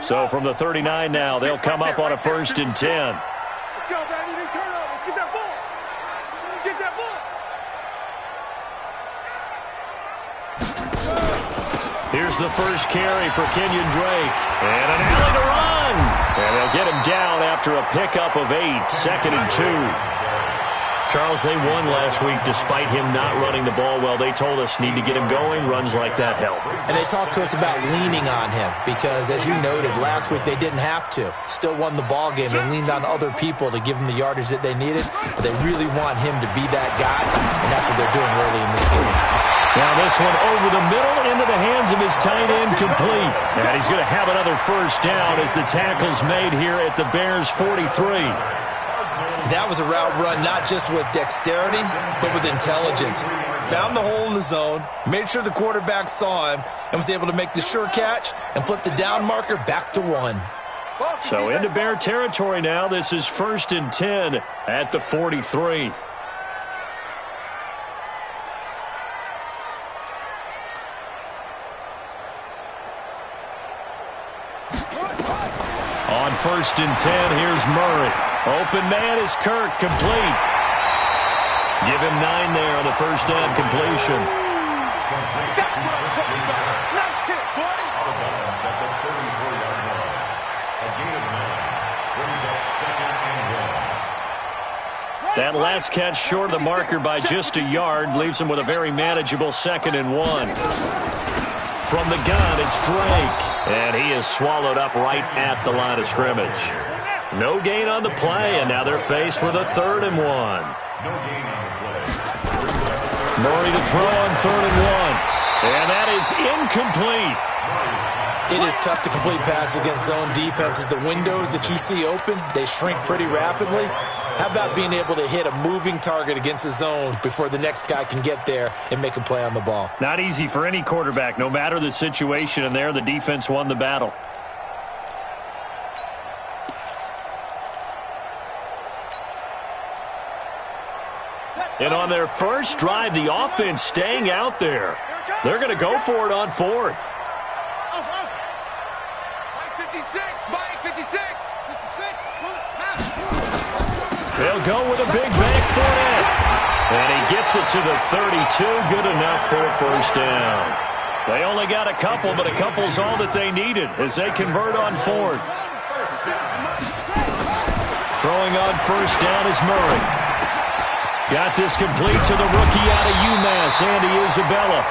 So from the 39 now, they'll come up on a 1st and 10. Let's go, baby. They turn over. Get that ball. Get that ball. Here's the first carry for Kenyon Drake. And an alley to run. And they'll get him down after a pickup of 8. 2nd and 2. Charles, they won last week despite him not running the ball well. They told us need to get him going. Runs like that help. And they talked to us about leaning on him because, as you noted, last week they didn't have to. Still won the ball game. They leaned on other people to give them the yardage that they needed. But they really want him to be that guy, and that's what they're doing early in this game. Now this one over the middle into the hands of his tight end, complete. And he's going to have another 1st down as the tackle's made here at the Bears' 43. That was a route run not just with dexterity, but with intelligence. Found the hole in the zone, made sure the quarterback saw him, and was able to make the sure catch and flip the down marker back to 1. So into Bear territory now. This is 1st and 10 at the 43. On 1st and 10, here's Murray. Open man is Kirk, complete. Give him 9 there on the 1st down completion. That's what I'm talking about. Nice hit, boy. That last catch short of the marker by just a yard leaves him with a very manageable 2nd and 1. From the gun, it's Drake. And he is swallowed up right at the line of scrimmage. No gain on the play, and now they're faced with a 3rd and 1. Murray to throw on 3rd and 1. And that is incomplete. It is tough to complete passes against zone defenses. The windows that you see open, they shrink pretty rapidly. How about being able to hit a moving target against a zone before the next guy can get there and make a play on the ball? Not easy for any quarterback, no matter the situation, and there the defense won the battle. And on their first drive, the offense staying out there. They're going to go for it on 4th. Mike 56. Mike 56. 56. They'll go with a big bank for it. And he gets it to the 32. Good enough for a 1st down. They only got a couple, but a couple's all that they needed as they convert on 4th. Throwing on 1st down is Murray. Got this complete to the rookie out of UMass, Andy Isabella.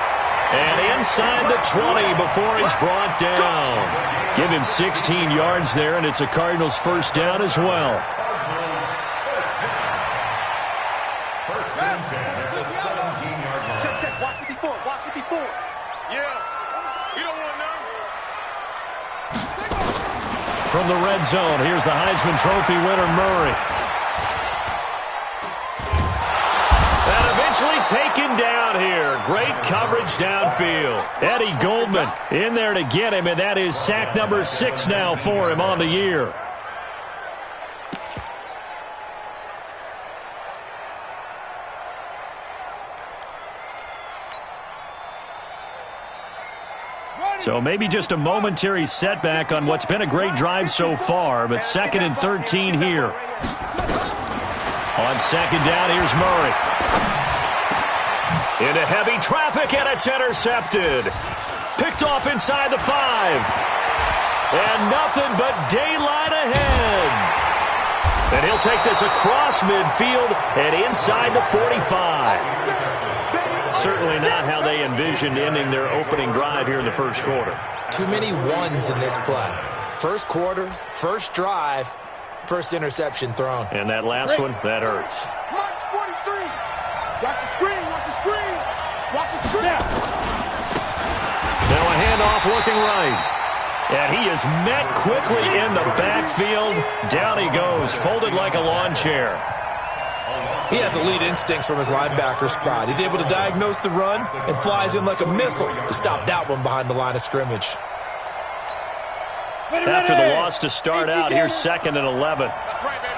And inside the 20 before he's brought down. Give him 16 yards there, and it's a Cardinals 1st down as well. Check. Watch 54. Watch 54. Yeah. You don't want to know. From the red zone, here's the Heisman Trophy winner, Murray. Taken down here. Great coverage downfield. Eddie Goldman in there to get him, and that is sack number 6 now for him on the year. So maybe just a momentary setback on what's been a great drive so far, but 2nd and 13 here. On 2nd down, here's Murray. Into heavy traffic, and it's intercepted. Picked off inside the 5. And nothing but daylight ahead. And he'll take this across midfield and inside the 45. Certainly not how they envisioned ending their opening drive here in the 1st quarter. Too many ones in this play. 1st quarter, 1st drive, 1st interception thrown. And that last one, that hurts. March 43. Watch the screen. Watch the screen. Watch the screen. Now a handoff looking right. And he is met quickly in the backfield. Down he goes, folded like a lawn chair. He has elite instincts from his linebacker spot. He's able to diagnose the run and flies in like a missile to stop that one behind the line of scrimmage. After the loss to start out, here's 2nd and 11. That's right, baby.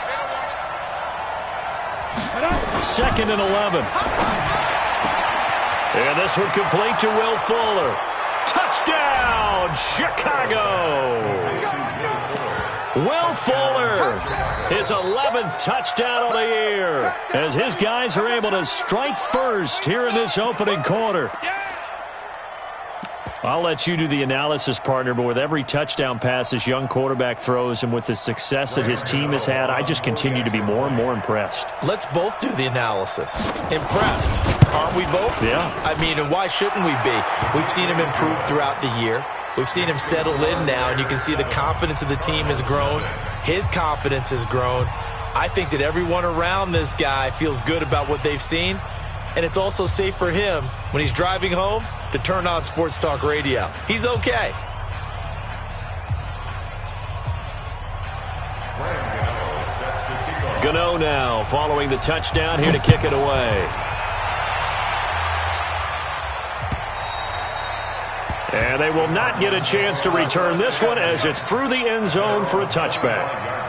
They don't want it. 2nd and 11. And this one complete to Will Fuller. Touchdown, Chicago! Will Fuller, his 11th touchdown of the year, as his guys are able to strike first here in this opening quarter. I'll let you do the analysis, partner, but with every touchdown pass this young quarterback throws and with the success that his team has had, I just continue to be more and more impressed. Let's both do the analysis. Impressed, aren't we both? Yeah. I mean, and why shouldn't we be? We've seen him improve throughout the year. We've seen him settle in now, and you can see the confidence of the team has grown. His confidence has grown. I think that everyone around this guy feels good about what they've seen, and it's also safe for him when he's driving home to turn on Sports Talk Radio. He's okay. Gano now following the touchdown here to kick it away. And they will not get a chance to return this one as it's through the end zone for a touchback.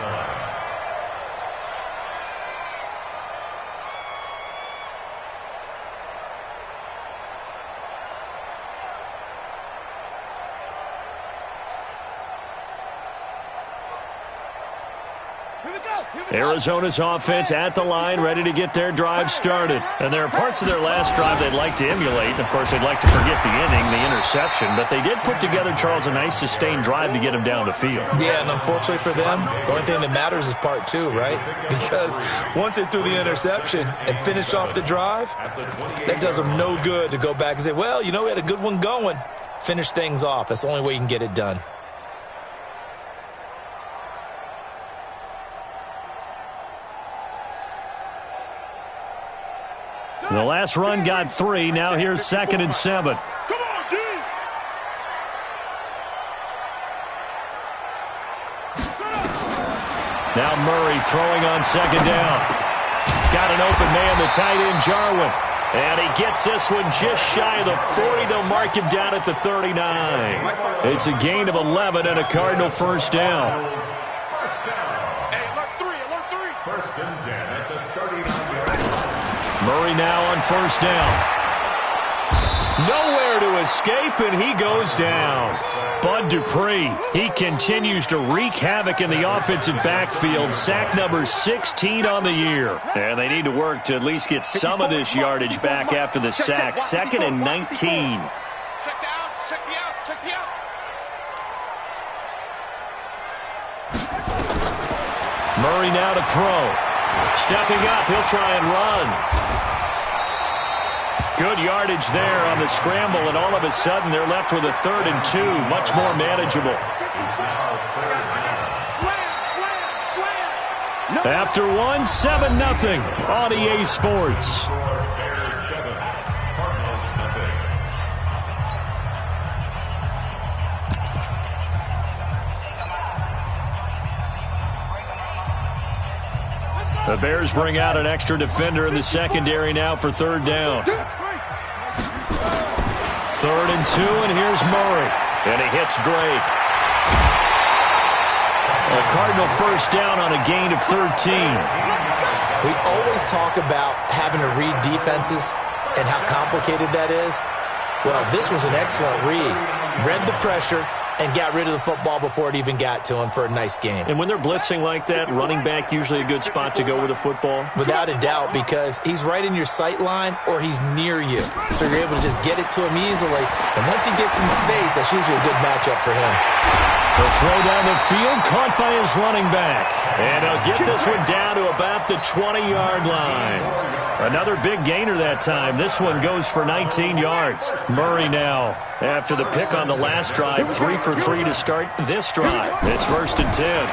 Arizona's offense at the line, ready to get their drive started. And there are parts of their last drive they'd like to emulate. And, of course, they'd like to forget the inning, the interception. But they did put together, Charles, a nice sustained drive to get them down the field. Yeah, and unfortunately for them, the only thing that matters is part two, right? Because once they threw the interception and finished off the drive, that does them no good to go back and say, well, you know, we had a good one going. Finish things off. That's the only way you can get it done. The last run got 3. Now here's 2nd and 7. Come on, D. Now Murray throwing on 2nd down. Got an open man, the tight end, Jarwin. And he gets this one just shy of the 40. They'll mark him down at the 39. It's a gain of 11 and a Cardinal first down. Hey, alert 3, alert 3. First and 10 at the 39. Murray now on first down. Nowhere to escape, and he goes down. Bud Dupree, he continues to wreak havoc in the offensive backfield. Sack number 16 on the year. And they need to work to at least get some of this yardage back after the sack. 2nd and 19. Check the outs, check the outs, check the outs. Murray now to throw. Stepping up, he'll try and run. Good yardage there on the scramble, and all of a sudden they're left with a 3rd and 2, much more manageable. After one, 7-0 on EA Sports. The Bears bring out an extra defender in the secondary now for 3rd down. 3rd and 2, and here's Murray. And he hits Drake. A Cardinal first down on a gain of 13. We always talk about having to read defenses and how complicated that is. Well, this was an excellent read. Read the pressure and got rid of the football before it even got to him for a nice game. And when they're blitzing like that, running back usually a good spot to go with the football? Without a doubt, because he's right in your sight line or he's near you. So you're able to just get it to him easily. And once he gets in space, that's usually a good matchup for him. The throw down the field, caught by his running back. And he'll get this one down to about the 20-yard line. Another big gainer that time. This one goes for 19 yards. Murray now, after the pick on the last drive, 3 for 3 to start this drive. It's 1st and 10.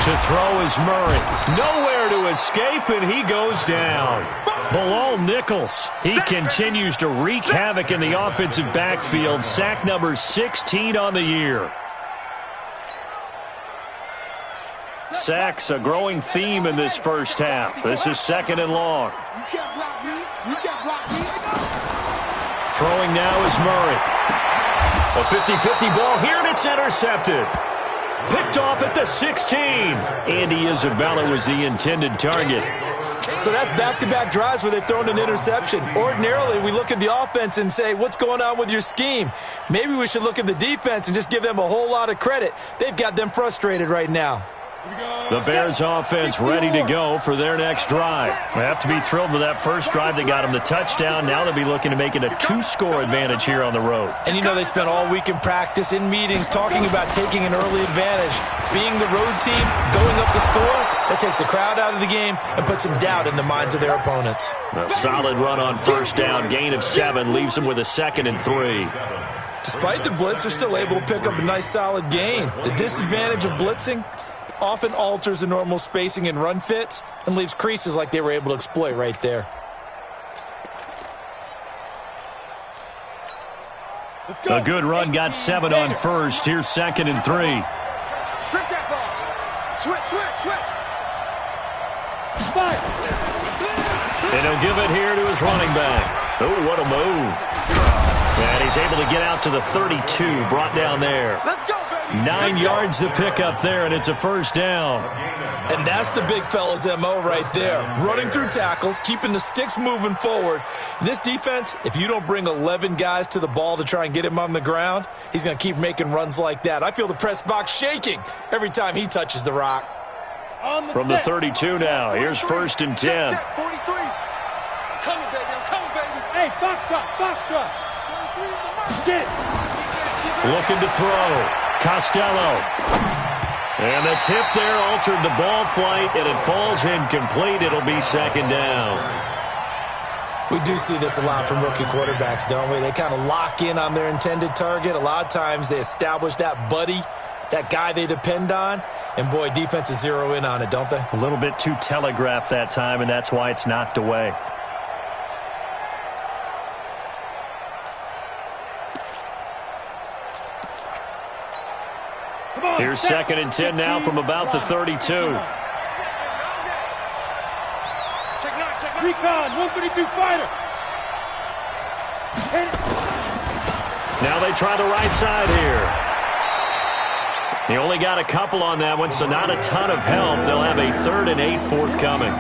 To throw is Murray. Nowhere to escape, and he goes down. Bilal Nichols, he continues to wreak havoc in the offensive backfield. Sack number 16 on the year. Sacks, a growing theme in this first half. This is 2nd and long. You can't block me. You can't block me. Throwing now is Murray. A 50-50 ball here, and it's intercepted. Picked off at the 16. Andy Isabella was the intended target. So that's back-to-back drives where they've thrown an interception. Ordinarily, we look at the offense and say, what's going on with your scheme? Maybe we should look at the defense and just give them a whole lot of credit. They've got them frustrated right now. The Bears offense ready to go for their next drive. They have to be thrilled with that first drive that got them the touchdown. Now they'll be looking to make it a 2-score advantage here on the road. And you know they spent all week in practice, in meetings, talking about taking an early advantage. Being the road team, going up the score, that takes the crowd out of the game and puts some doubt in the minds of their opponents. A solid run on first down, gain of 7, leaves them with a 2nd and 3. Despite the blitz, they're still able to pick up a nice solid gain. The disadvantage of blitzing often alters the normal spacing and run fits and leaves creases like they were able to exploit right there. A good run, got 7 on first. Here's 2nd and 3. Shrink that ball. Switch. And he'll give it here to his running back. Oh, what a move. And he's able to get out to the 32, brought down there. Let's go, baby. 9 yards to pick up there, and it's a first down. And that's the big fella's MO right there. Running through tackles, keeping the sticks moving forward. This defense, if you don't bring 11 guys to the ball to try and get him on the ground, he's going to keep making runs like that. I feel the press box shaking every time he touches the rock. From the 32 now, here's 1st and 10. Check, 43. I'm coming, baby. Hey, foxtrot. Get. Looking to throw. Costello. And the tip there altered the ball flight, and it falls incomplete. It'll be 2nd down. We do see this a lot from rookie quarterbacks, don't we? They kind of lock in on their intended target. A lot of times they establish that buddy, that guy they depend on, and boy, defenses zero in on it, don't they? A little bit too telegraphed that time, and that's why it's knocked away. Here's 2nd and 10 now from about the 32. Check 9. Recon, 132 fighter. Now they try the right side here. He only got a couple on that one, so not a ton of help. They'll have a 3rd and 8 forthcoming.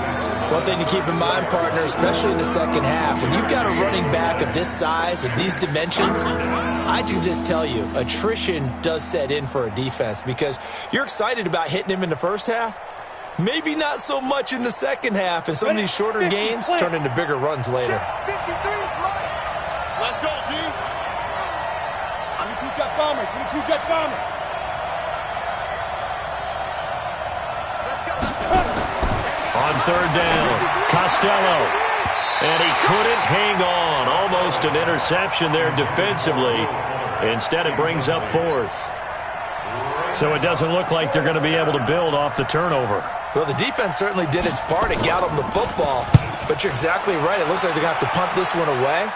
One thing to keep in mind, partner, especially in the second half, when you've got a running back of this size, of these dimensions, I can just tell you, attrition does set in for a defense because you're excited about hitting him in the first half. Maybe not so much in the second half, and some of these shorter gains turn into bigger runs later. 53, let's go, D. 22 jet bombers. On 3rd down, Costello. And he couldn't hang on. Almost an interception there defensively. Instead, it brings up 4th. So it doesn't look like they're going to be able to build off the turnover. Well, the defense certainly did its part. It got them the football. But you're exactly right. It looks like they're going to have to punt this one away.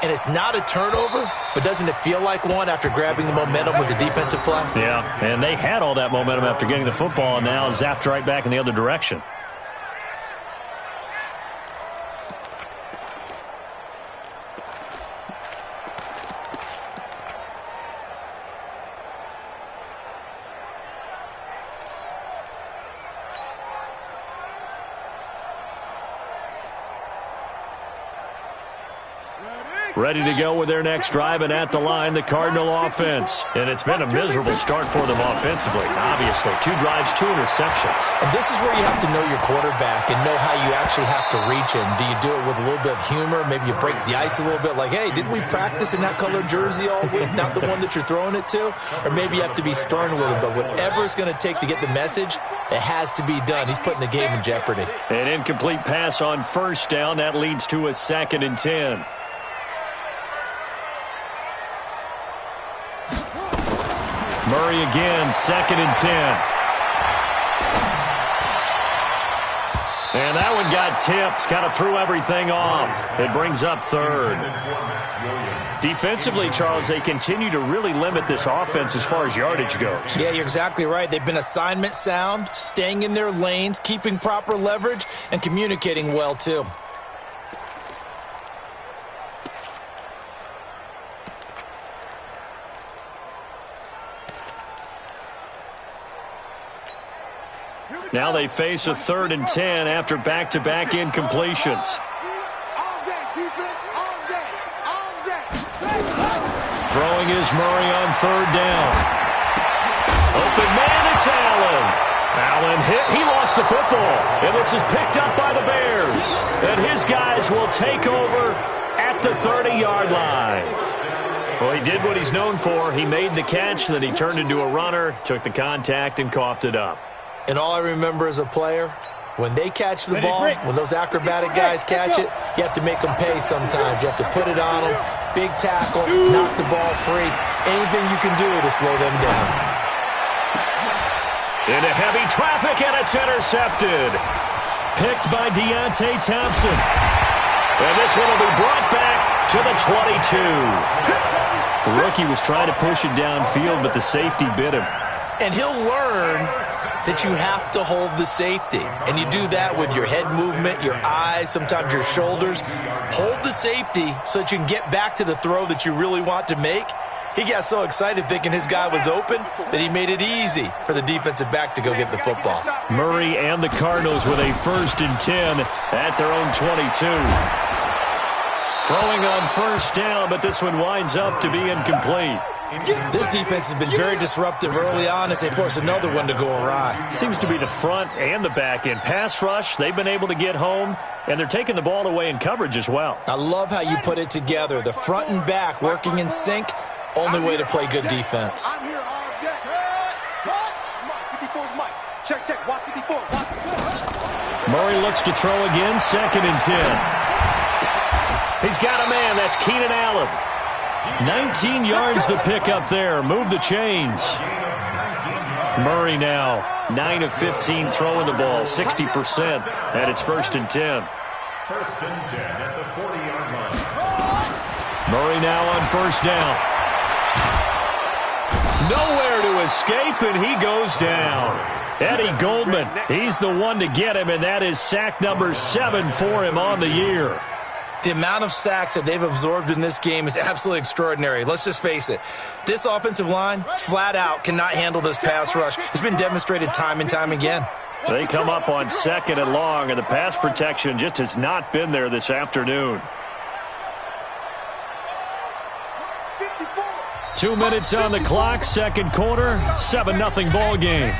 And it's not a turnover, but doesn't it feel like one after grabbing the momentum with the defensive play? Yeah, and they had all that momentum after getting the football, and now zapped right back in the other direction. Ready to go with their next drive, and at the line, the Cardinal offense. And it's been a miserable start for them offensively, obviously. 2 drives, 2 interceptions. And this is where you have to know your quarterback and know how you actually have to reach him. Do you do it with a little bit of humor? Maybe you break the ice a little bit like, hey, didn't we practice in that color jersey all week, not the one that you're throwing it to? Or maybe you have to be stern with him. But whatever it's going to take to get the message, it has to be done. He's putting the game in jeopardy. An incomplete pass on first down. That leads to a 2nd and 10. Murray again, 2nd and 10. And that one got tipped, kind of threw everything off. It brings up 3rd. Defensively, Charles, they continue to really limit this offense as far as yardage goes. Yeah, you're exactly right. They've been assignment sound, staying in their lanes, keeping proper leverage, and communicating well, too. Here we Now they face a 3rd and 10 after back-to-back incompletions. All day, defense, all day, all day. Throwing is Murray on 3rd down. Open man, it's Allen. Allen hit. He lost the football. And this is picked up by the Bears. And his guys will take over at the 30-yard line. Well, he did what he's known for. He made the catch, then he turned into a runner, took the contact, and coughed it up. And all I remember as a player, when they catch the ball, when those acrobatic guys catch it, you have to make them pay sometimes. You have to put it on them, big tackle, knock the ball free. Anything you can do to slow them down. Into heavy traffic, and it's intercepted. Picked by Deontay Thompson. And this one will be brought back to the 22. The rookie was trying to push it downfield, but the safety bit him. And he'll learn that you have to hold the safety. And you do that with your head movement, your eyes, sometimes your shoulders. Hold the safety so that you can get back to the throw that you really want to make. He got so excited thinking his guy was open that he made it easy for the defensive back to go get the football. Murray and the Cardinals with a 1st and 10 at their own 22. Throwing on 1st down, but this one winds up to be incomplete. This defense has been very disruptive early on as they force another one to go awry. Seems to be the front and the back end. Pass rush, they've been able to get home, and they're taking the ball away in coverage as well. I love how you put it together. The front and back working in sync, only way to play good defense. I'm here all day. Mike, 54's Mike. Check, watch 54. Watch 54. Murray looks to throw again, 2nd and 10. He's got a man, that's Keenan Allen. 19 yards the pick up there. Move the chains. Murray now 9 of 15 throwing the ball, 60%, and it's 1st and 10. 1st and 10 at the 40-yard line. Murray now on 1st down. Nowhere to escape, and he goes down. Eddie Goldman, he's the one to get him, and that is sack number 7 for him on the year. The amount of sacks that they've absorbed in this game is absolutely extraordinary. Let's just face it. This offensive line, flat out, cannot handle this pass rush. It's been demonstrated time and time again. They come up on 2nd and long, and the pass protection just has not been there this afternoon. 2 minutes on the clock, 2nd quarter, 7-0 ball game.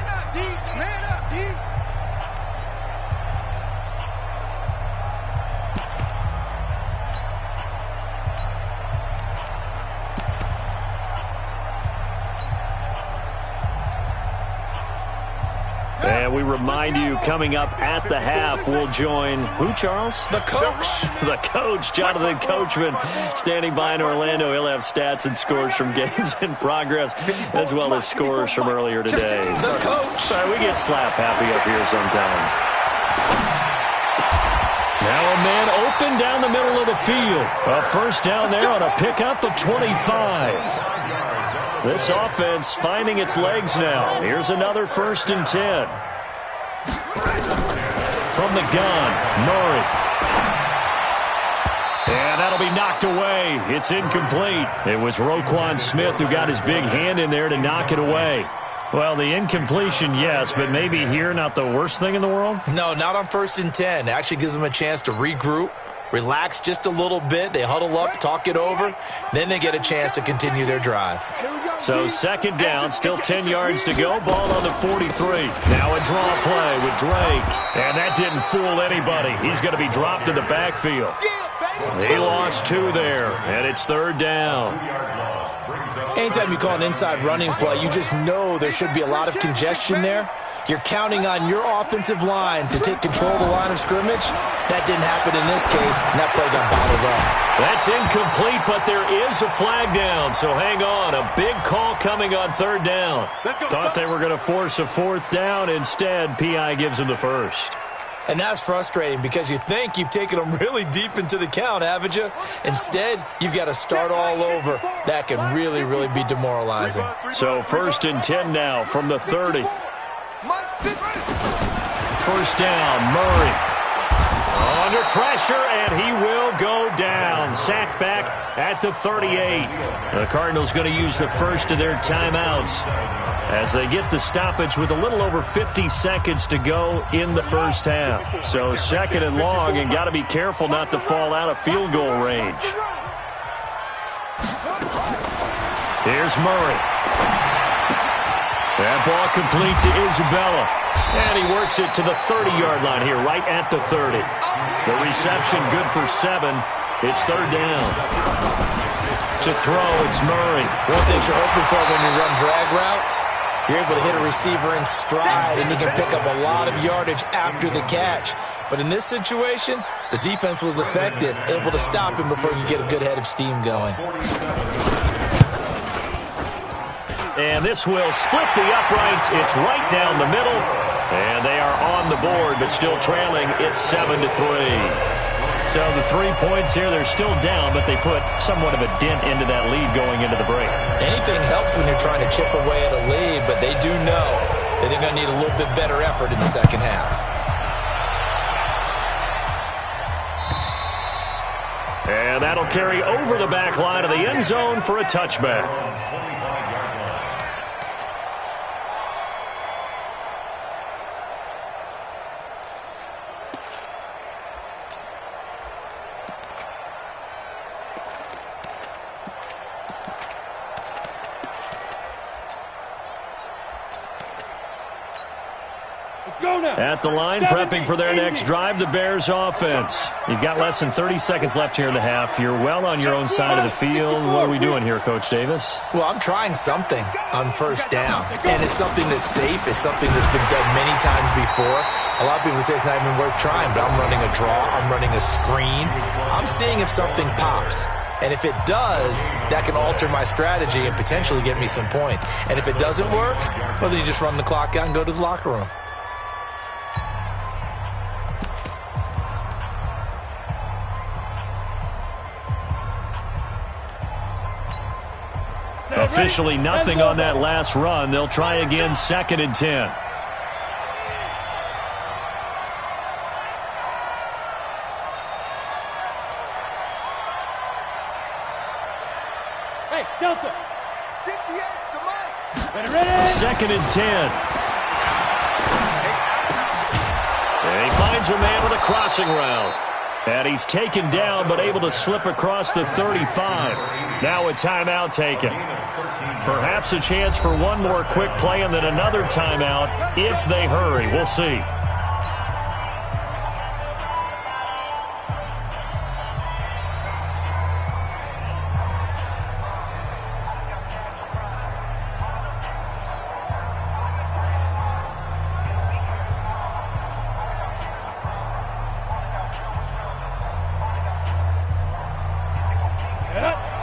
And we remind you, coming up at the half, we'll join who, Charles? The coach. The coach, Jonathan Coachman, standing by in Orlando. He'll have stats and scores from games in progress, as well as scores from earlier today. The coach. We get slap happy up here sometimes. Now a man open down the middle of the field. A 1st down there on a pickup of 25. This offense finding its legs now. Here's another 1st and 10. From the gun, Murray. And that'll be knocked away. It's incomplete. It was Roquan Smith who got his big hand in there to knock it away. Well, the incompletion, yes, but maybe here not the worst thing in the world? No, not on 1st and 10. It actually gives them a chance to regroup, relax just a little bit. They huddle up, talk it over. Then they get a chance to continue their drive. So 2nd down, still 10 yards to go. Ball on the 43. Now a draw play with Drake. And that didn't fool anybody. He's going to be dropped in the backfield. He lost 2 there, and it's 3rd down. Anytime you call an inside running play, you just know there should be a lot of congestion there. You're counting on your offensive line to take control of the line of scrimmage. That didn't happen in this case, and that play got bottled up. That's incomplete, but there is a flag down, so hang on. A big call coming on 3rd down. Thought they were going to force a 4th down. Instead, P.I. gives them the 1st. And that's frustrating because you think you've taken them really deep into the count, haven't you? Instead, you've got to start all over. That can really, really be demoralizing. So 1st and 10 now from the 30. 1st down, Murray. Under pressure, and he will go down. Sacked back at the 38. The Cardinals going to use the first of their timeouts as they get the stoppage with a little over 50 seconds to go in the first half. So second and long, and got to be careful not to fall out of field goal range. Here's Murray. That ball complete to Isabella. And he works it to the 30-yard line here, right at the 30. The reception good for 7. It's third down. To throw, it's Murray. One thing you're hoping for when you run drag routes, you're able to hit a receiver in stride, and he can pick up a lot of yardage after the catch. But in this situation, the defense was effective, able to stop him before he could get a good head of steam going. And this will split the uprights. It's right down the middle. And they are on the board, but still trailing. It's 7-3. So the 3 points here, they're still down, but they put somewhat of a dent into that lead going into the break. Anything helps when you're trying to chip away at a lead, but they do know that they're going to need a little bit better effort in the second half. And that'll carry over the back line of the end zone for a touchback. At the line, prepping for their next drive, the Bears offense. You've got less than 30 seconds left here in the half. You're well on your own side of the field. What are we doing here, Coach Davis? Well, I'm trying something on first down, and it's something that's safe. It's something that's been done many times before. A lot of people say it's not even worth trying, but I'm running a draw. I'm running a screen. I'm seeing if something pops. And if it does, that can alter my strategy and potentially get me some points. And if it doesn't work, well, then you just run the clock out and go to the locker room. Officially nothing on that last run. They'll try again, 2nd and 10. Hey, Delta. 58's the mic. Ready? 2nd and 10. And he finds a man with a crossing route. And he's taken down, but able to slip across the 35. Now a timeout taken. Perhaps a chance for one more quick play and then another timeout if they hurry. We'll see.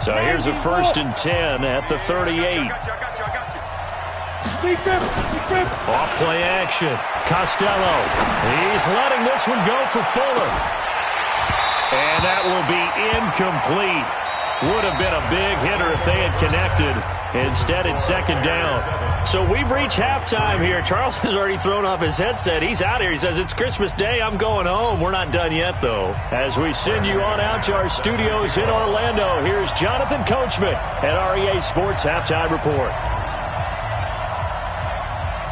So here's a 1st and 10 at the 38. I got you. Off play action. Costello. He's letting this one go for Fuller. And that will be incomplete. Would have been a big hitter if they had connected. Instead, it's 2nd down. So we've reached halftime here. Charles has already thrown off his headset. He's out here. He says, it's Christmas Day. I'm going home. We're not done yet, though. As we send you on out to our studios in Orlando, here's Jonathan Coachman at REA Sports Halftime Report.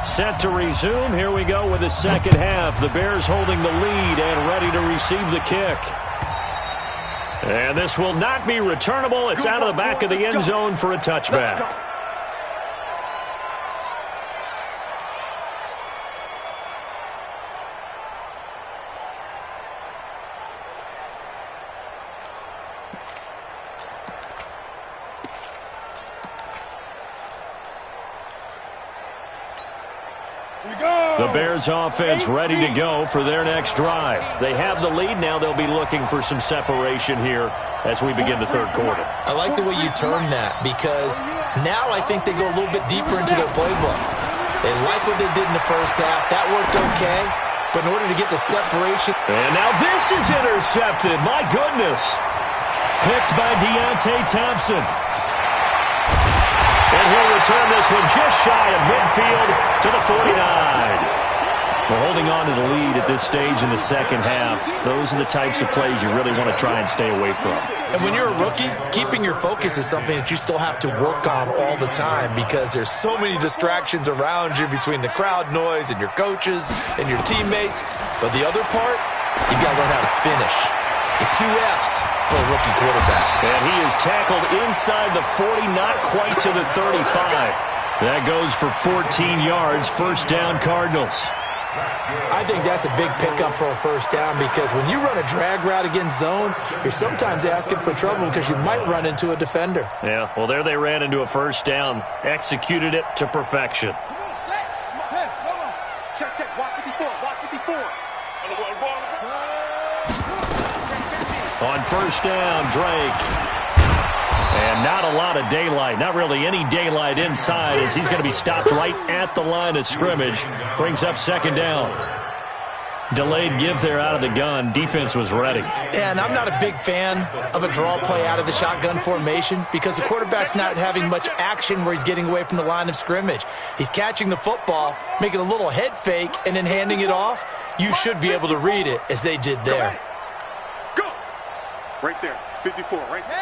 Set to resume. Here we go with the second half. The Bears holding the lead and ready to receive the kick. And this will not be returnable. It's out of the back of the end zone for a touchback. The Bears offense ready to go for their next drive. They have the lead. Now they'll be looking for some separation here as we begin the third quarter. I like the way you term that because now I think they go a little bit deeper into their playbook. They like what they did in the first half. That worked okay. But in order to get the separation. And now this is intercepted. My goodness. Picked by Deontay Thompson. And he'll return this one just shy of midfield to the 49. Well, holding on to the lead at this stage in the second half, those are the types of plays you really want to try and stay away from. And when you're a rookie, keeping your focus is something that you still have to work on all the time because there's so many distractions around you between the crowd noise and your coaches and your teammates. But the other part, you got to learn how to finish. The 2 F's for a rookie quarterback. And he is tackled inside the 40, not quite to the 35. That goes for 14 yards, first down Cardinals. I think that's a big pickup for a first down because when you run a drag route against zone, you're sometimes asking for trouble because you might run into a defender. Yeah, well, there they ran into a first down, executed it to perfection. Come on, set. Come on. Check. Watch 54. On first down, Drake. And not a lot of daylight, not really any daylight inside as he's going to be stopped right at the line of scrimmage. Brings up second down. Delayed give there out of the gun. Defense was ready. And I'm not a big fan of a draw play out of the shotgun formation because the quarterback's not having much action where he's getting away from the line of scrimmage. He's catching the football, making a little head fake, and then handing it off. You should be able to read it as they did there. Go. Right there. 54, right there.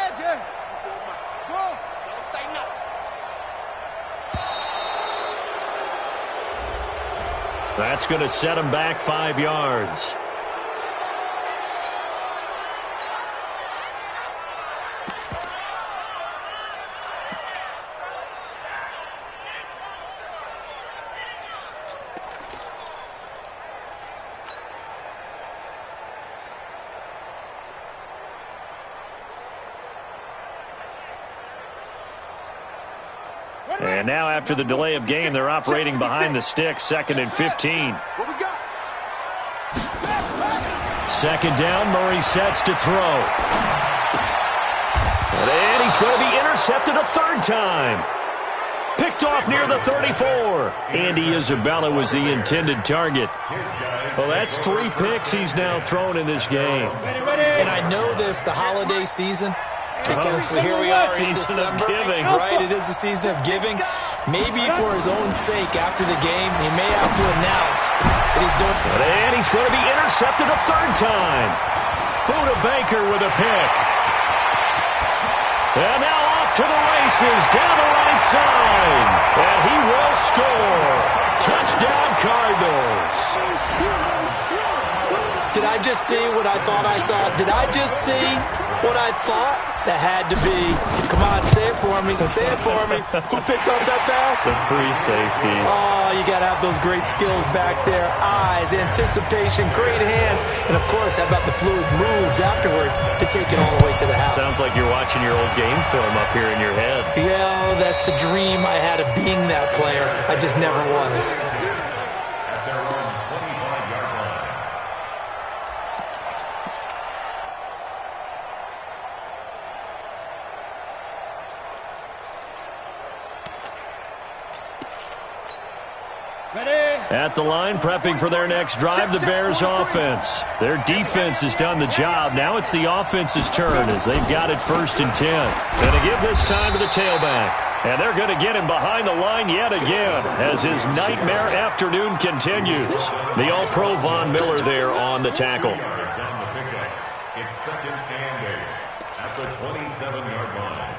That's going to set him back 5 yards. And now after the delay of game, they're operating behind the sticks, 2nd and 15. Second down, Murray sets to throw. And he's going to be intercepted a third time. Picked off near the 34. Andy Isabella was the intended target. Well, that's 3 picks he's now thrown in this game. And I know this, the holiday season, because here we are in December, right? It is the season of giving. Maybe for his own sake after the game, he may have to announce that he's doing. And he's going to be intercepted a third time. Buda Baker with a pick. And now off to the races down the right side. And he will score. Touchdown Cardinals. Did I just see what I thought I saw? Did I just see what I thought? That had to be. Come on, say it for me. Say it for me. Who picked up that pass? The free safety. Oh, you got to have those great skills back there. Eyes, anticipation, great hands. And, of course, how about the fluid moves afterwards to take it all the way to the house? Sounds like you're watching your old game film up here in your head. Yeah, that's the dream I had of being that player. I just never was. At the line, prepping for their next drive, the Bears offense. Their defense has done the job. Now it's the offense's turn as they've got it 1st and 10. And to give this time to the tailback. And they're going to get him behind the line yet again as his nightmare afternoon continues. The All-Pro Von Miller there on the tackle. It's 2nd and 8 at the 27-yard line.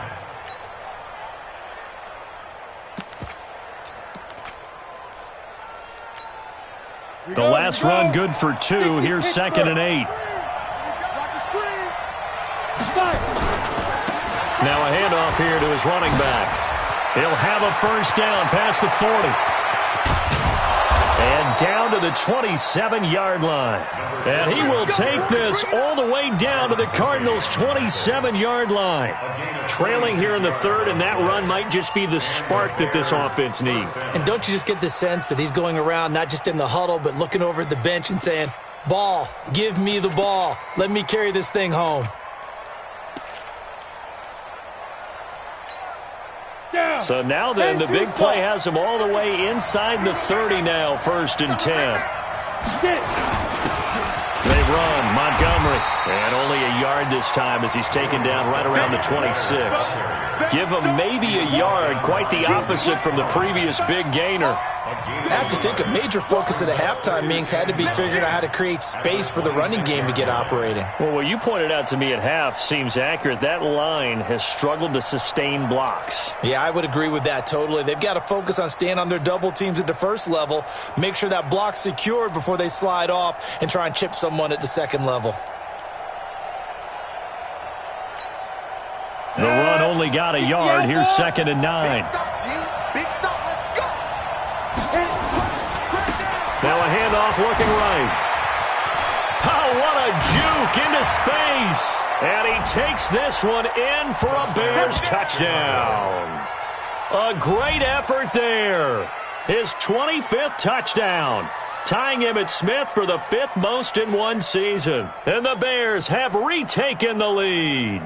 The last run good for 2. Here's 2nd and 8. Now a handoff here to his running back. He'll have a first down past the 40. And down to the 27-yard line. And he will take this all the way down to the Cardinals' 27-yard line. Trailing here in the 3rd, and that run might just be the spark that this offense needs. And don't you just get the sense that he's going around not just in the huddle, but looking over at the bench and saying, ball, give me the ball. Let me carry this thing home. So now then, the big play has him all the way inside the 30 now, 1st and 10. They run. Montgomery. And only a yard this time as he's taken down right around the 26. Give him maybe a yard. Quite the opposite from the previous big gainer. I have to think a major focus of the halftime meetings had to be figuring out how to create space for the running game to get operating. Well, what you pointed out to me at half seems accurate. That line has struggled to sustain blocks. Yeah, I would agree with that totally. They've got to focus on staying on their double teams at the first level, make sure that block's secured before they slide off and try and chip someone at the second level. The run only got a yard. Here's 2nd and 9. Big stop, let's go. Now a handoff looking right. Oh, what a juke into space. And he takes this one in for a Bears touchdown. A great effort there. His 25th touchdown, tying him at Smith for the 5th most in one season. And the Bears have retaken the lead.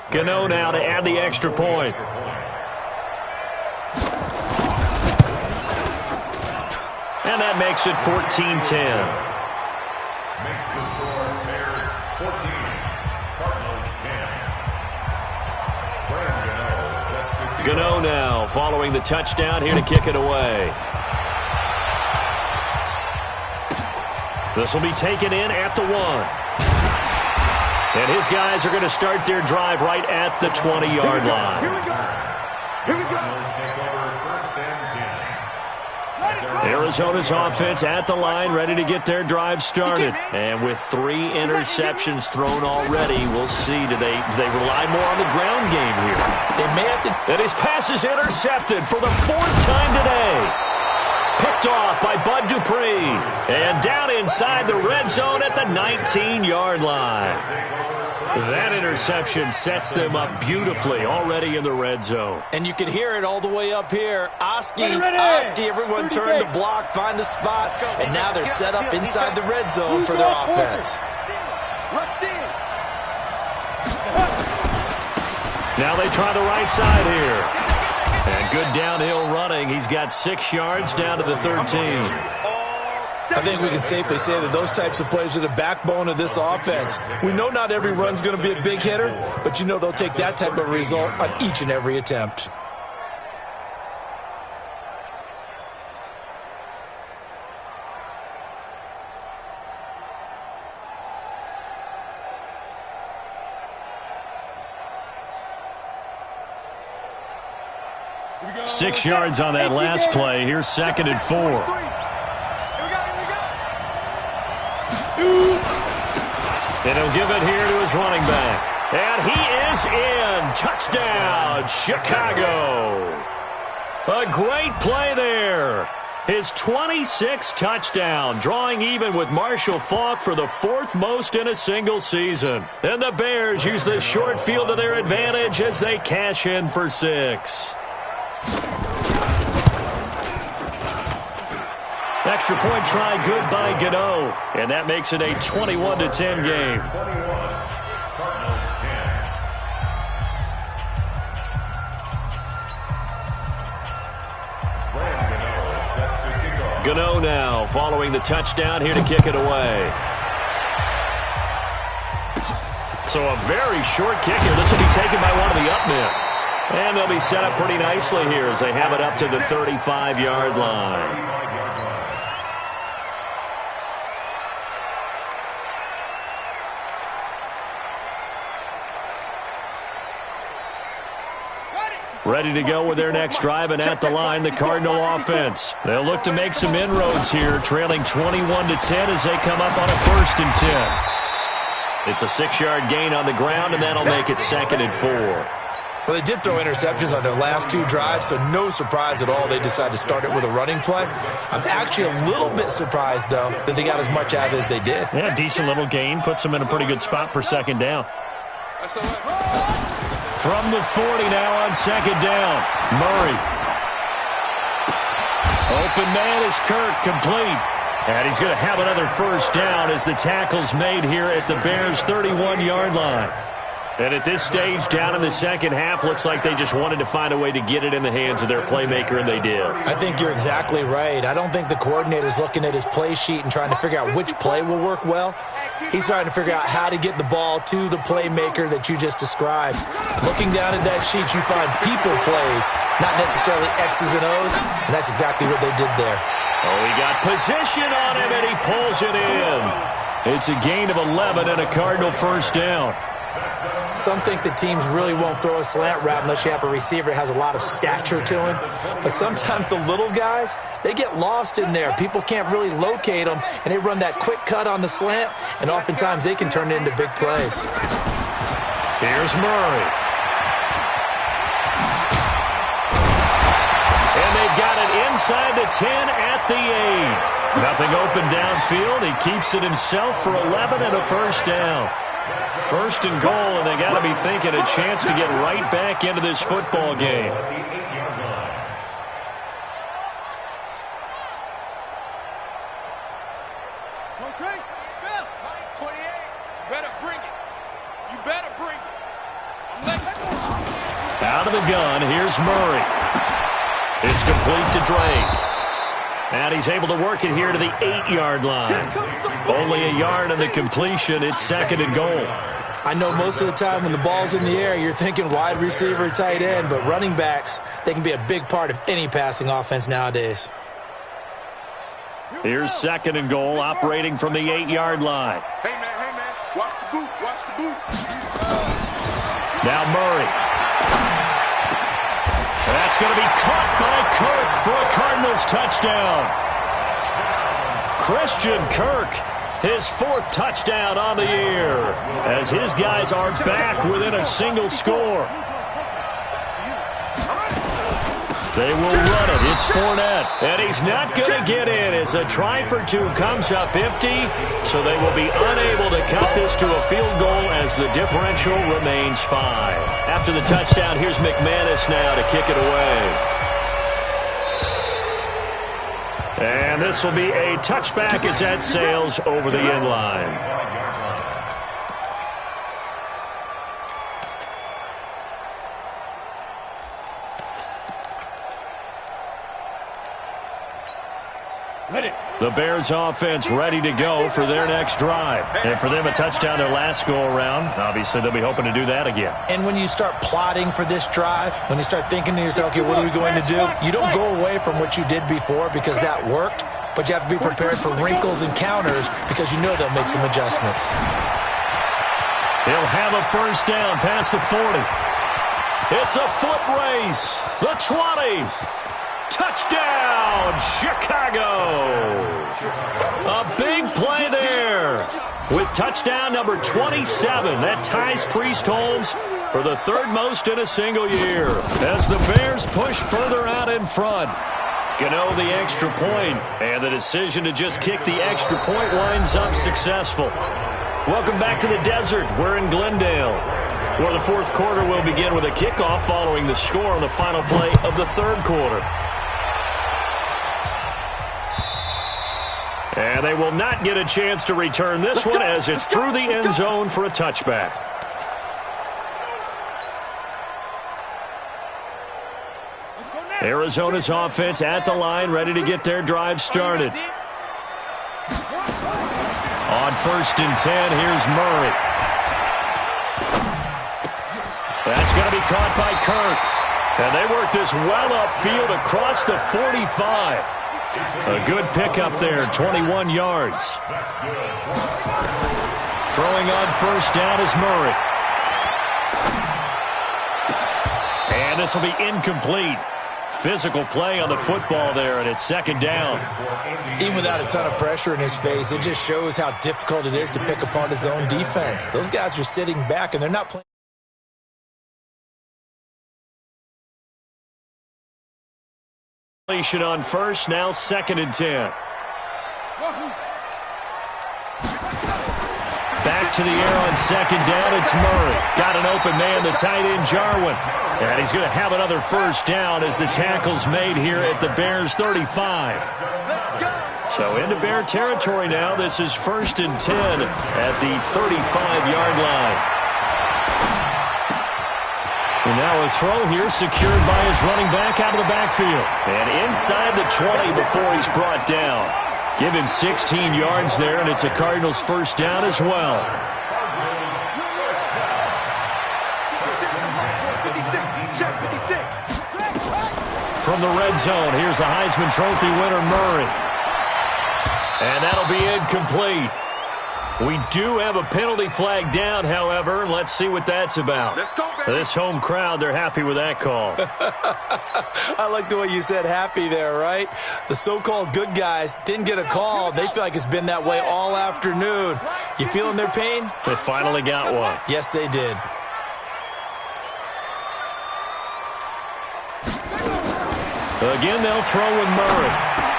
Gano now to add the extra point. And that makes it 14-10. Makes the score Bears 14, Cardinals 10. Gano now following the touchdown here to kick it away. This will be taken in at the 1. And his guys are going to start their drive right at the 20-yard line. Here we go. Here we go. Take over 1st and 10. Arizona's offense at the line, ready to get their drive started. And with 3 interceptions thrown already, we'll see. Do they rely more on the ground game here? They may have to. And his pass is intercepted for the 4th time today. Picked off by Bud Dupree. And down inside the red zone at the 19-yard line. That interception sets them up beautifully already in the red zone. And you can hear it all the way up here. Oski, everyone turned to block, find a spot, and now they're set up inside the red zone for their offense. Now they try the right side here. And good downhill running. He's got 6 yards down to the 13. I think we can safely say that those types of plays are the backbone of this offense. We know not every run's going to be a big hitter, but you know they'll take that type of result on each and every attempt. Here we go. 6 yards on that last play. Here's 2nd and 4. And he'll give it here to his running back. And he is in. Touchdown, Chicago. A great play there. His 26th touchdown, drawing even with Marshall Faulk for the 4th most in a single season. And the Bears use the short field to their advantage as they cash in for 6. Extra point try good by Gano. And that makes it a 21-10 game. 21, Cardinals 10. Set to kick off. Gano now following the touchdown here to kick it away. So a very short kick here. This will be taken by one of the up men. And they'll be set up pretty nicely here as they have it up to the 35-yard line. Ready to go with their next drive, and at the line, the Cardinal offense. They'll look to make some inroads here, trailing 21-10 as they come up on a 1st and 10. It's a 6-yard gain on the ground, and that'll make it 2nd and 4. Well, they did throw interceptions on their last 2 drives, so no surprise at all they decided to start it with a running play. I'm actually a little bit surprised, though, that they got as much out as they did. Yeah, decent little gain. Puts them in a pretty good spot for 2nd down. From the 40 now on 2nd down. Murray. Open man is Kirk, complete. And he's going to have another 1st down as the tackle's made here at the Bears' 31-yard line. And at this stage, down in the second half, looks like they just wanted to find a way to get it in the hands of their playmaker, and they did. I think you're exactly right. I don't think the coordinator's looking at his play sheet and trying to figure out which play will work well. He's trying to figure out how to get the ball to the playmaker that you just described. Looking down at that sheet, you find people plays, not necessarily X's and O's, and that's exactly what they did there. Oh, he got position on him, and he pulls it in. It's a gain of 11 and a Cardinal first down. Some think that teams really won't throw a slant route unless you have a receiver that has a lot of stature to him. But sometimes the little guys, they get lost in there. People can't really locate them, and they run that quick cut on the slant, and oftentimes they can turn it into big plays. Here's Murray. And they've got it inside the 10 at the 8. Nothing open downfield. He keeps it himself for 11 and a first down. First and goal, and they got to be thinking a chance to get right back into this football game. Out of the gun, here's Murray. It's complete to Drake. And he's able to work it here to the 8-yard line. Only a yard on the completion. It's second and goal. I know most of the time when the ball's in the air, you're thinking wide receiver, tight end, but running backs, they can be a big part of any passing offense nowadays. Here's second and goal, operating from the 8-yard line. Hey, man, watch the boot, watch the boot. Now Murray. That's going to be caught by Kirk for a Cardinals touchdown. Christian Kirk, his 4th touchdown on the year, as his guys are back within a single score. They will run it. It's Fournette, and he's not going to get in as a try for 2 comes up empty, so they will be unable to cut this to a field goal as the differential remains 5. After the touchdown, here's McManus now to kick it away. And this will be a touchback as that sails over the end line. The Bears offense ready to go for their next drive. And for them, a touchdown their last go-around. Obviously, they'll be hoping to do that again. And when you start plotting for this drive, when you start thinking to yourself, okay, what are we going to do? You don't go away from what you did before because that worked, but you have to be prepared for wrinkles and counters because you know they'll make some adjustments. He'll have a first down past the 40. It's a foot race. The 20. Touchdown, Chicago! A big play there with touchdown number 27. That ties Priest Holmes for the 3rd most in a single year as the Bears push further out in front. Gano the extra point, and the decision to just kick the extra point winds up successful. Welcome back to the desert. We're in Glendale, where the 4th quarter will begin with a kickoff following the score on the final play of the 3rd quarter. And they will not get a chance to return this one as it's through the end zone for a touchback. Arizona's offense at the line, ready to get their drive started. On 1st and 10, here's Murray. That's going to be caught by Kirk. And they work this well upfield across the 45. A good pickup there, 21 yards. Throwing on first down is Murray. And this will be incomplete. Physical play on the football there, and it's second down. Even without a ton of pressure in his face, it just shows how difficult it is to pick apart his own defense. Those guys are sitting back, and they're not playing. On first, now 2nd and 10. Back to the air on 2nd down, it's Murray. Got an open man, the tight end, Jarwin. And he's going to have another first down as the tackle's made here at the Bears' 35. So into Bear territory now. This is 1st and 10 at the 35-yard line. Now a throw here secured by his running back out of the backfield. And inside the 20 before he's brought down. Give him 16 yards there, and it's a Cardinals first down as well. From the red zone, here's the Heisman Trophy winner, Murray. And that'll be incomplete. We do have a penalty flag down, however. Let's see what that's about. Let's go, baby. This home crowd, they're happy with that call. I like the way you said happy there, right? The so-called good guys didn't get a call. They feel like it's been that way all afternoon. You feeling their pain? They finally got one. Yes, they did. Again, they'll throw with Murray.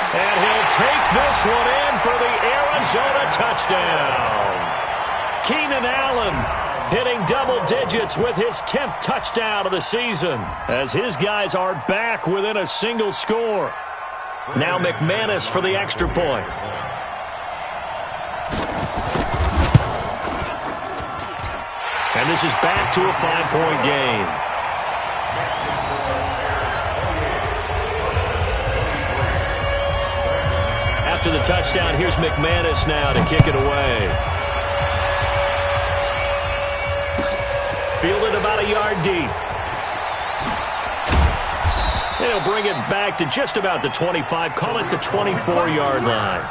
And he'll take this one in for the Arizona touchdown. Keenan Allen hitting double digits with his 10th touchdown of the season as his guys are back within a single score. Now McManus for the extra point. And this is back to a 5-point game. After the touchdown, here's McManus now to kick it away. Fielded about a yard deep. They'll bring it back to just about the 25. Call it the 24-yard line.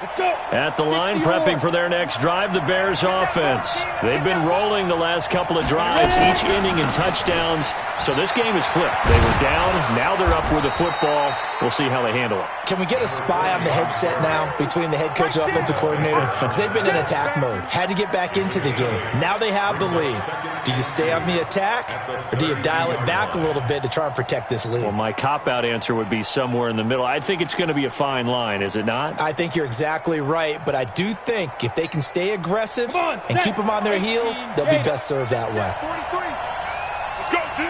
Let's go. At the line, prepping for their next drive, the Bears offense. They've been rolling the last couple of drives, each ending in touchdowns. So this game is flipped. They were down, now they're up with the football. We'll see how they handle it. Can we get a spy on the headset now between the head coach and offensive coordinator? Because they've been in attack mode. Had to get back into the game. Now they have the lead. Do you stay on the attack, or do you dial it back a little bit to try and protect this lead? Well, my cop-out answer would be somewhere in the middle. I think it's going to be a fine line, is it not? I think you're exactly right, but I do think if they can stay aggressive and keep them on their heels, they'll be best served that way. Let's go, D.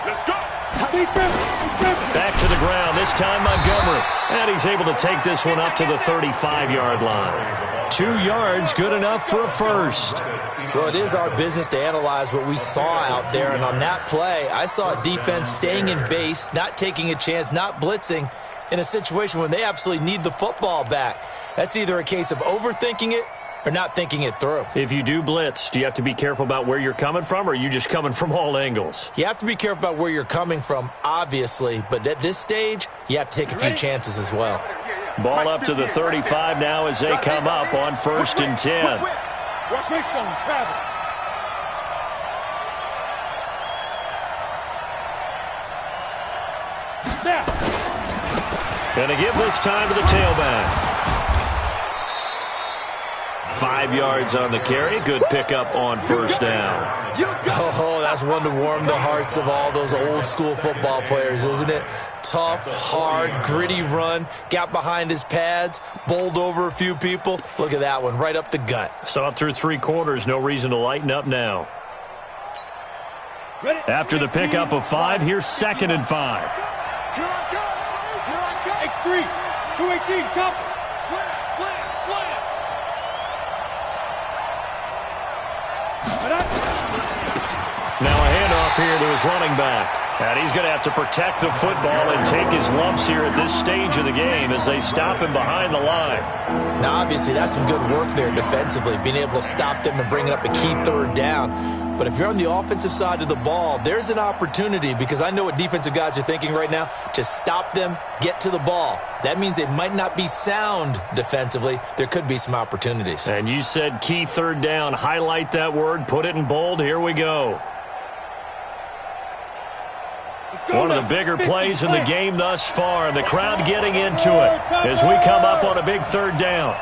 Let's go. Back to the ground, this time Montgomery. And he's able to take this one up to the 35-yard line. 2 yards, good enough for a first. Well, it is our business to analyze what we saw out there, and on that play, I saw a defense staying in base, not taking a chance, not blitzing, in a situation when they absolutely need the football back. That's either a case of overthinking it or not thinking it through. If you do blitz, do you have to be careful about where you're coming from, or are you just coming from all angles? You have to be careful about where you're coming from, obviously, but at this stage, you have to take a few chances as well. Ball up to the 35 now as they come up on 1st and 10. Watch Wishbone travel. Now. Gonna give this time to the tailback. 5 yards on the carry. Good pickup on 1st down. Oh, that's one to warm the hearts of all those old school football players, isn't it? Tough, hard, gritty run. Got behind his pads, bowled over a few people. Look at that one, right up the gut. Saw it through 3 quarters. No reason to lighten up now. After the pickup of 5, here's 2nd and 5. Here I come. X3. 218. Chopper. Slam. Now a handoff here to his running back. And he's going to have to protect the football and take his lumps here at this stage of the game as they stop him behind the line. Now, obviously, that's some good work there defensively, being able to stop them and bring it up a key 3rd down. But if you're on the offensive side of the ball, there's an opportunity, because I know what defensive guys are thinking right now, to stop them, get to the ball. That means they might not be sound defensively. There could be some opportunities. And you said key 3rd down. Highlight that word. Put it in bold. Here we go. One of the bigger plays in the game thus far, and the crowd getting into it as we come up on a big 3rd down.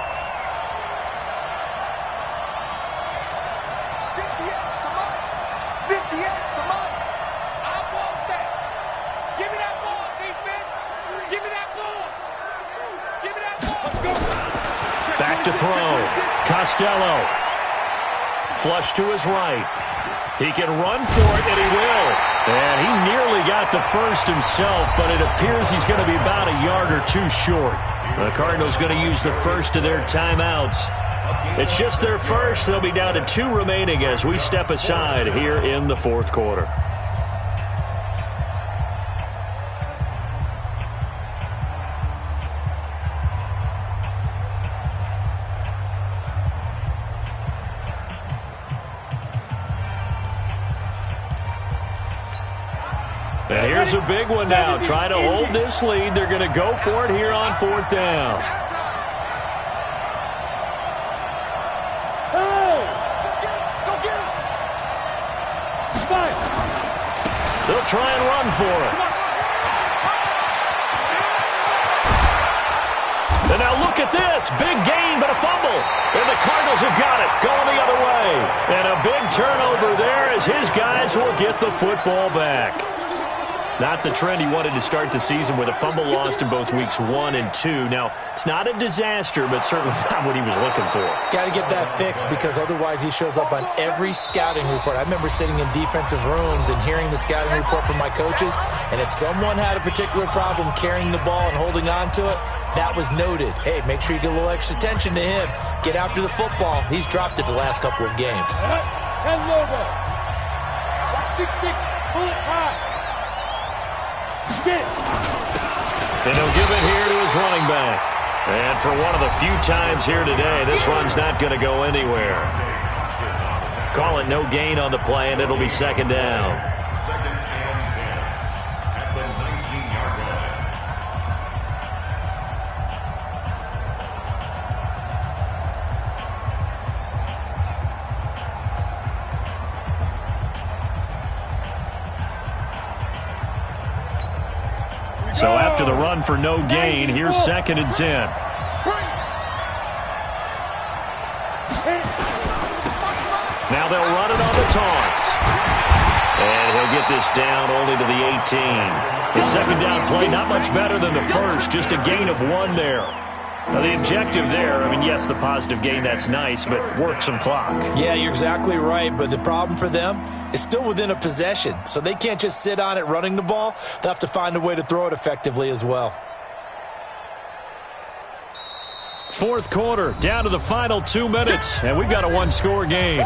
Back to throw. Costello. Flush to his right. He can run for it, and he will. And he nearly got the first himself, but it appears he's going to be about a yard or two short. The Cardinals going to use the first of their timeouts. It's just their first. They'll be down to 2 remaining as we step aside here in the fourth quarter. And here's a big one now. Trying to hold this lead. They're going to go for it here on 4th down. They'll try and run for it. And now look at this. Big gain, but a fumble. And the Cardinals have got it. Going the other way. And a big turnover there as his guys will get the football back. Not the trend he wanted to start the season with a fumble lost in both weeks 1 and 2. Now, it's not a disaster, but certainly not what he was looking for. Got to get that fixed because otherwise he shows up on every scouting report. I remember sitting in defensive rooms and hearing the scouting report from my coaches, and if someone had a particular problem carrying the ball and holding on to it, that was noted. Hey, make sure you get a little extra attention to him. Get after the football. He's dropped it the last couple of games. 10 logo. Watch 6-6. Pull it high. And he'll give it here to his running back. And for one of the few times here today, this run's not going to go anywhere. Call it no gain on the play, and it'll be 2nd down. 2nd and 10 at the 19-yard line. So after the run for no gain, here's 2nd and 10. Now they'll run it on the taunts. And he'll get this down only to the 18. His 2nd down play, not much better than the first, just a gain of 1 there. Now the objective there, I mean, yes, the positive gain, that's nice, but work some clock. Yeah, you're exactly right, but the problem for them is still within a possession, so they can't just sit on it running the ball. They'll have to find a way to throw it effectively as well. 4th quarter, down to the final 2 minutes, and we've got a 1-score game.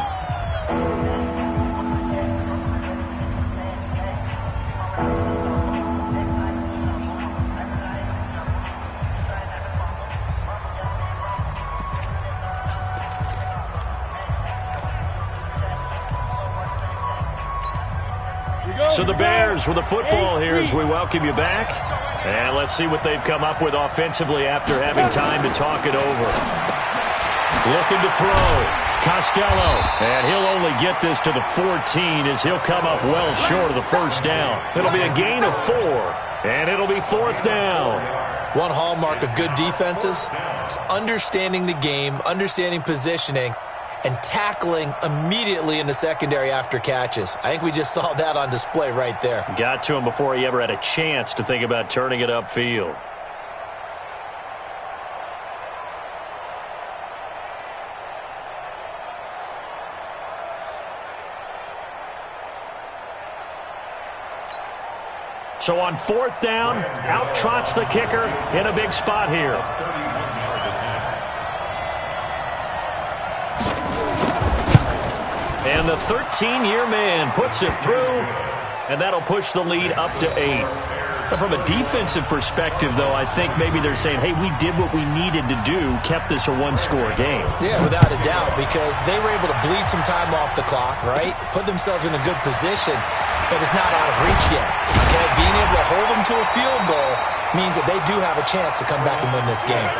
So the Bears with the football here as we welcome you back. And let's see what they've come up with offensively after having time to talk it over. Looking to throw. Costello. And he'll only get this to the 14 as he'll come up well short of the 1st down. It'll be a gain of 4. And it'll be 4th down. One hallmark of good defenses is understanding the game, understanding positioning, and tackling immediately in the secondary after catches. I think we just saw that on display right there. Got to him before he ever had a chance to think about turning it upfield. So on 4th down, out trots the kicker in a big spot here. And the 13-year man puts it through, and that'll push the lead up to 8. But from a defensive perspective, though, I think maybe they're saying, hey, we did what we needed to do, kept this a 1-score game. Yeah, without a doubt, because they were able to bleed some time off the clock, right? Put themselves in a good position, but it's not out of reach yet. Okay, being able to hold them to a field goal means that they do have a chance to come back and win this game.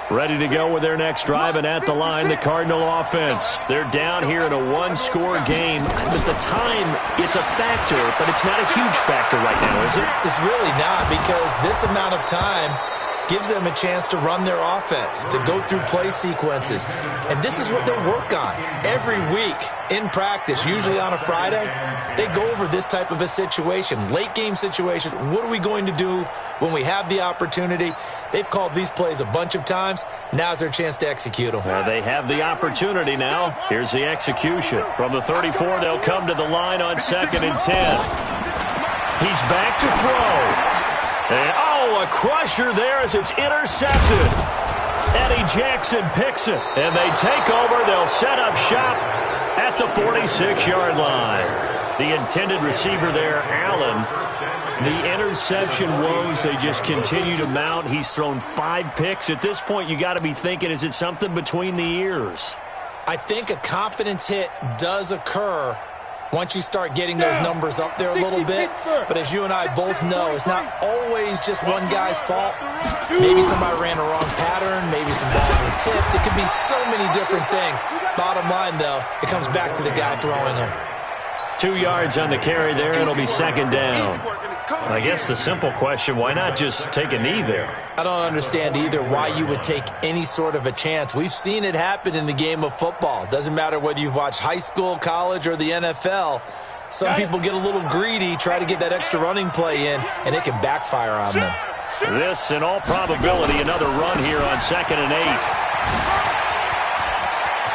Ready to go with their next drive, and at the line, the Cardinal offense. They're down here in a 1-score game. But the time, it's a factor, but it's not a huge factor right now, is it? It's really not, because this amount of time gives them a chance to run their offense, to go through play sequences. And this is what they work on every week in practice, usually on a Friday. They go over this type of a situation, late game situation. What are we going to do when we have the opportunity? They've called these plays a bunch of times. Now's their chance to execute them. They have the opportunity now. Here's the execution. From the 34, they'll come to the line on 2nd and 10. He's back to throw. And, a crusher there as it's intercepted. Eddie Jackson picks it, and they take over. They'll set up shop at the 46-yard line. The intended receiver there, Allen. The interception woes, they just continue to mount. He's thrown 5 picks. At this point, you got to be thinking, is it something between the ears? I think a confidence hit does occur once you start getting those numbers up there a little bit. But as you and I both know, it's not always just one guy's fault. Maybe somebody ran a wrong pattern. Maybe some balls were tipped. It could be so many different things. Bottom line, though, it comes back to the guy throwing them. 2 yards on the carry there. It'll be 2nd down. I guess the simple question, why not just take a knee there? I don't understand either why you would take any sort of a chance. We've seen it happen in the game of football. Doesn't matter whether you've watched high school, college, or the NFL. Some people get a little greedy, try to get that extra running play in, and it can backfire on them. This, in all probability, another run here on 2nd and 8.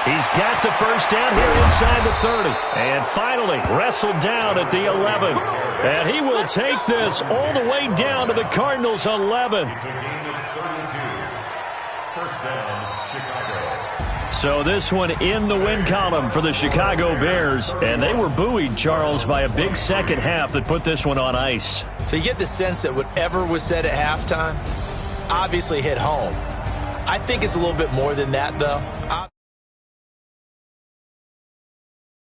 He's got the first down here inside the 30. And finally wrestled down at the 11. And he will take this all the way down to the Cardinals' 11. So this one in the win column for the Chicago Bears. And they were buoyed, Charles, by a big second half that put this one on ice. So you get the sense that whatever was said at halftime obviously hit home. I think it's a little bit more than that, though.